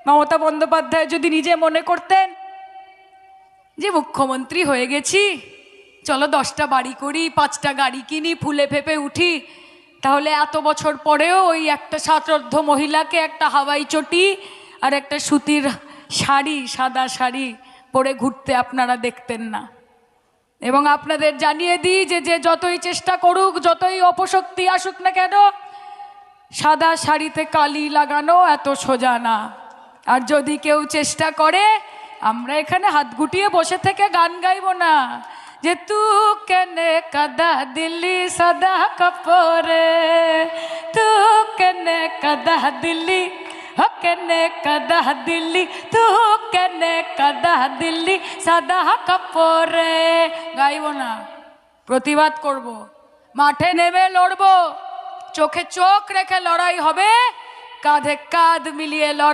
মমতা বন্দ্যোপাধ্যায় যদি নিজে মনে করতেন যে মুখ্যমন্ত্রী হয়ে গেছি, চলো 10টা বাড়ি করি, 5টা গাড়ি কিনি, ফুলে ফেপে উঠি, তাহলে এত বছর পরেও ওই একটা সাশ্রদ্ধ মহিলাকে একটা হাওয়াই চটি আর একটা সুতির শাড়ি, সাদা শাড়ি পরে ঘুরতে আপনারা দেখতেন না। এবং আপনাদের জানিয়ে দিই যে যতই চেষ্টা করুক, যতই অপশক্তি আসুক না কেন, সাদা শাড়িতে কালি লাগানো এত সোজা না। আর যদি কেউ চেষ্টা করে, আমরা এখানে হাত গুটিয়ে বসে থেকে গান গাইব না যে তু কেনে কাদা দিল্লি সাদা কাপড়ে, তু কেনে কাদা দিল্লি, हो केने कदा दिल्ली, तू केने कदा दिल्ली सादा कपड़े। गाइबो ना, प्रतिबाद करब, माठे नेमे लड़ब, चोखे चोख रेखे लड़ाई होबे, काँधे काँध मिलिए लड़ाई।